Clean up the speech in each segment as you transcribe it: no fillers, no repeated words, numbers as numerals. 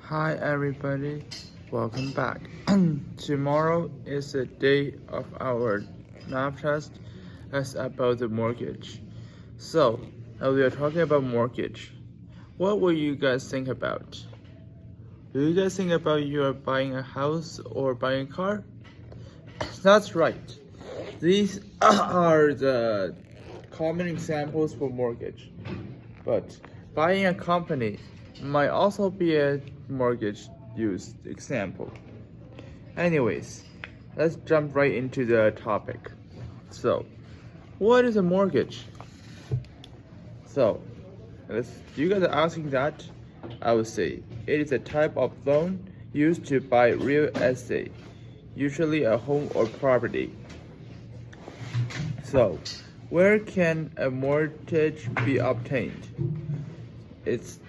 Hi everybody, welcome back. Tomorrow is the day of our math test. It's about the mortgage. So, we are talking about mortgage. What will you guys think about? Do you guys think about you are buying a house or buying a car? That's right. These are the common examples for mortgage. But buying a company might also be a mortgage used example. Anyways, let's jump right into the topic. So, what is a mortgage? So, if you guys are asking that, I would say it is a type of loan used to buy real estate, usually a home or property. So, where can a mortgage be obtained? It's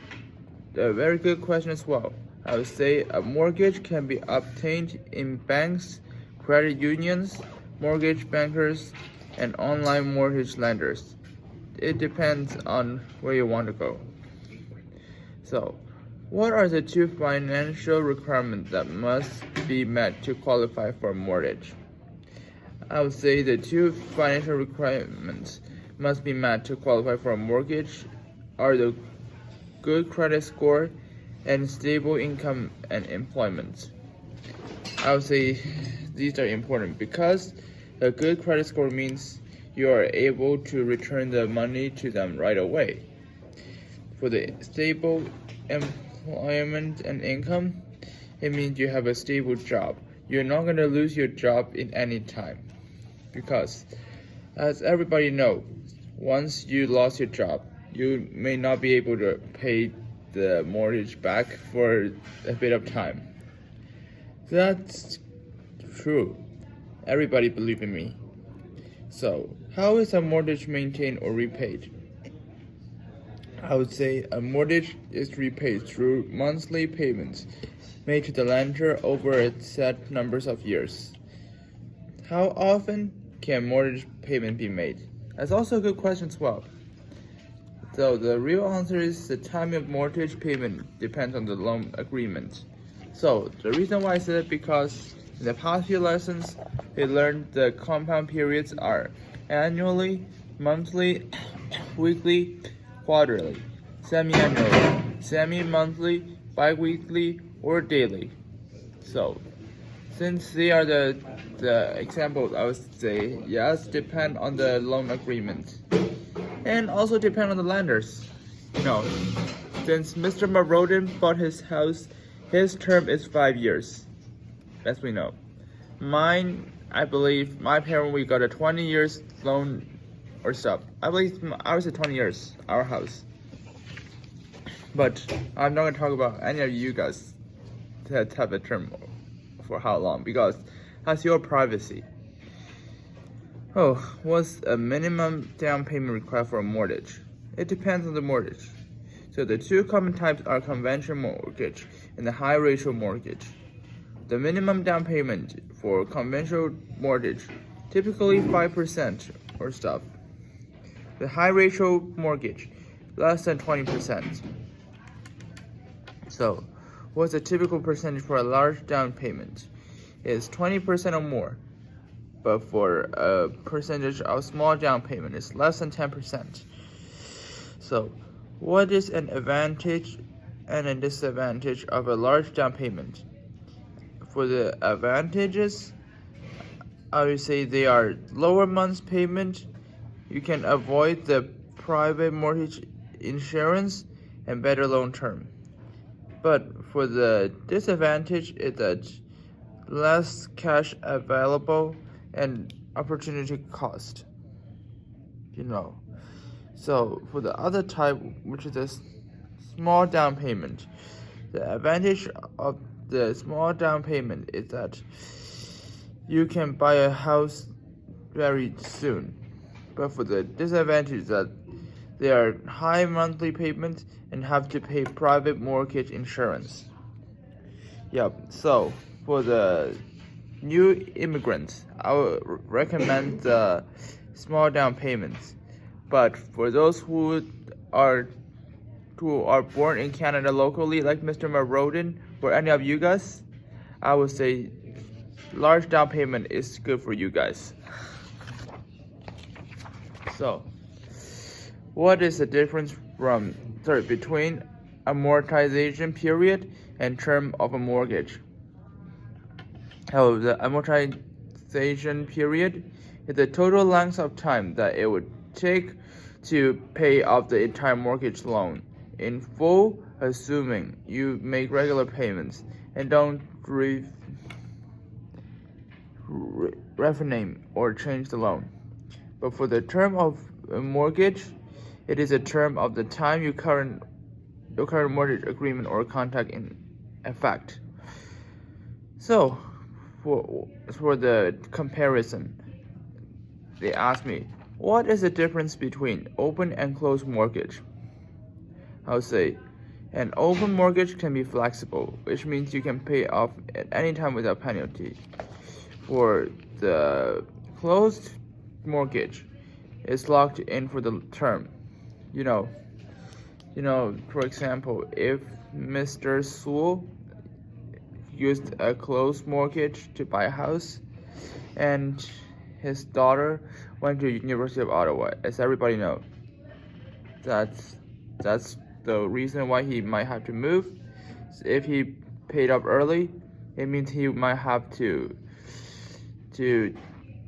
a very good question as well. I would say a mortgage can be obtained in banks, credit unions, mortgage bankers, and online mortgage lenders. It depends on where you want to go. So, what are the two financial requirements that must be met to qualify for a mortgage? I would say the two financial requirements must be met to qualify for a mortgage are the good credit score and stable income and employment. I would say these are important because a good credit score means you are able to return the money to them right away. For the stable employment and income, it means you have a stable job. You're not going to lose your job in any time. Because, as everybody knows, once you lost your job, you may not be able to pay the mortgage back for a bit of time. That's true. Everybody believe in me. So, how is a mortgage maintained or repaid? I would say a mortgage is repaid through monthly payments made to the lender over a set numbers of years. How often can mortgage payment be made? That's also a good question as well. So the real answer is the time of mortgage payment depends on the loan agreement. So the reason why I said it because in the past few lessons we learned the compound periods are annually, monthly, weekly, quarterly, semi-annually, semi-monthly, bi-weekly, or daily. So since they are the examples, I would say yes, depend on the loan agreement. And also depend on the lenders. Since Mr. Marodin bought his house, his term is 5 years, as we know. Mine, I believe, my parent, we got a 20 years loan or stuff. I believe ours is 20 years, our house. But I'm not going to talk about any of you guys that have a term for how long, because that's your privacy. Oh, what's a minimum down payment required for a mortgage? It depends on the mortgage. So the two common types are conventional mortgage and the high ratio mortgage. The minimum down payment for conventional mortgage, typically 5% or stuff. The high ratio mortgage, less than 20%. So, what's the typical percentage for a large down payment? It's 20% or more. But for a percentage of small down payment, it's less than 10%. So, what is an advantage and a disadvantage of a large down payment? For the advantages, I would say they are lower months payment, you can avoid the private mortgage insurance, and better loan term. But for the disadvantage is that less cash available and opportunity cost. So for the other type, which is a small down payment, the advantage of the small down payment is that you can buy a house very soon. But for the disadvantage is that there are high monthly payments and have to pay private mortgage insurance. So for the new immigrants, I would recommend the small down payments. But for those who are who are born in Canada locally, like Mr. Marodin or any of you guys, I would say large down payment is good for you guys. So, what is the difference between amortization period and term of a mortgage? The amortization period is the total length of time that it would take to pay off the entire mortgage loan in full, assuming you make regular payments and don't refinance or change the loan. But for the term of a mortgage, it is a term of the time your current mortgage agreement or contract in effect. So, for the comparison, they asked me, what is the difference between open and closed mortgage? I'll say, an open mortgage can be flexible, which means you can pay off at any time without penalty. For the closed mortgage, it's locked in for the term. For example, if Mr. Sewell used a closed mortgage to buy a house, and his daughter went to University of Ottawa, as everybody knows, that's the reason why he might have to move. So if he paid up early, it means he might have to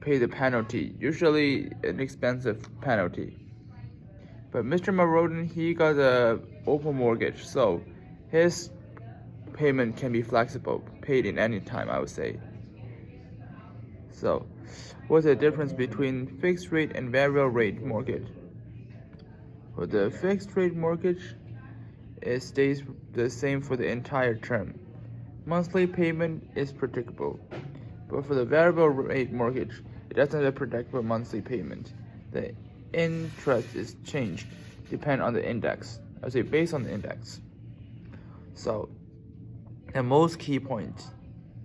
pay the penalty, usually an expensive penalty. But Mr. Marodin, he got a open mortgage, so his payment can be flexible, paid in any time, I would say. So, what's the difference between fixed rate and variable rate mortgage? For the fixed rate mortgage, it stays the same for the entire term. Monthly payment is predictable. But for the variable rate mortgage, it doesn't have a predictable monthly payment. The interest is changed depending on the index. I would say based on the index. So, the most key point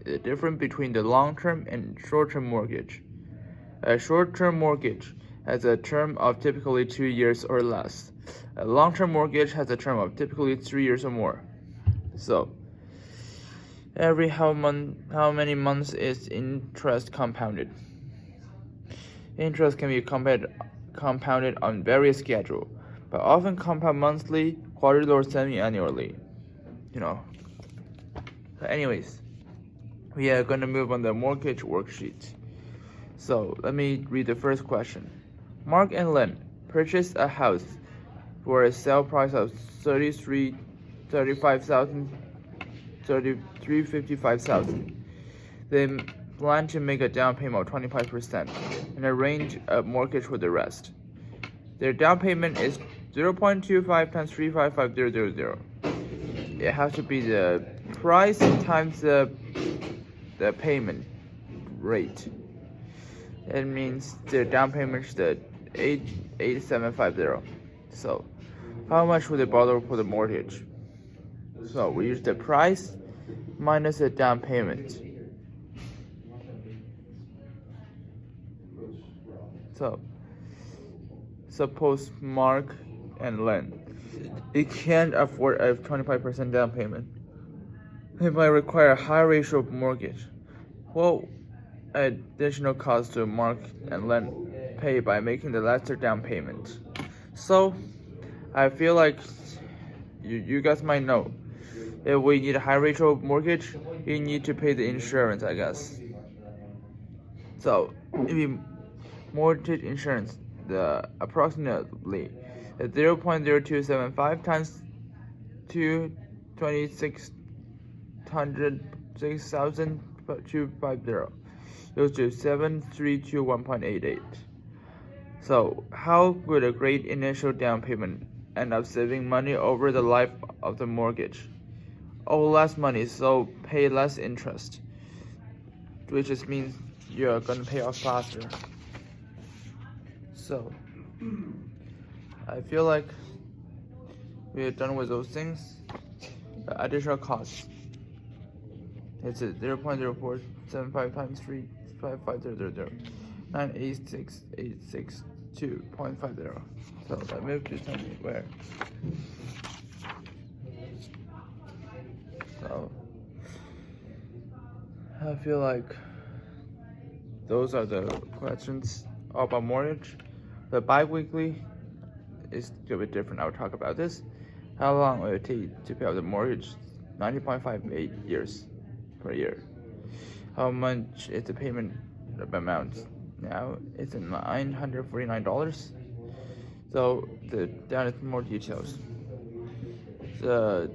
is the difference between the long-term and short-term mortgage. A short-term mortgage has a term of typically 2 years or less. A long-term mortgage has a term of typically 3 years or more. So, every how many months is interest compounded? Interest can be compounded on various schedules, but often compound monthly, quarterly, or semi-annually. But anyways, we are going to move on the mortgage worksheet. So let me read the first question. Mark and Lynn purchased a house for a sale price of $355,000. They plan to make a down payment of 25% and arrange a mortgage for the rest. Their down payment is 0.25 times 355,000. It has to be the price times the payment rate. It means their down payment is the 88750. So, how much would they borrow for the mortgage? So we use the price minus the down payment. So, suppose Mark and Len, they can't afford a 25% down payment. They might require a high ratio of mortgage. What additional cost do Mark and Len pay by making the lesser down payment? So, I feel like you guys might know. If we need a high ratio of mortgage, you need to pay the insurance, I guess. So, maybe mortgage insurance, the approximately 0.0275 times 2,650 goes to 7,321.88. So, how would a great initial down payment end up saving money over the life of the mortgage? Owe less money, so pay less interest, which just means you're gonna pay off faster. So, I feel like we are done with those things. The additional costs. It's at 0.0475 times 355,000. 986,862.50. So I moved to something where So I feel like those are the questions about mortgage. The bi-weekly is a little bit different. I'll talk about this. How long will it take to pay off the mortgage? 90.58 years per year. How much is the payment amount? Now it's $949. So down is more details. The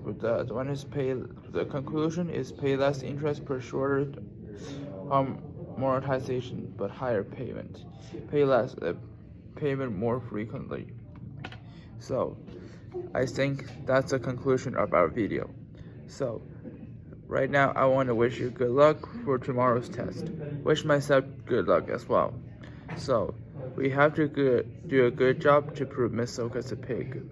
one is pay. The conclusion is pay less interest per shorter amortization, but higher payment. Pay less payment more frequently. So I think that's the conclusion of our video. So right now I want to wish you good luck for tomorrow's test. Wish myself good luck as well. So we have to do a good job to prove Miss Cylka's a pig.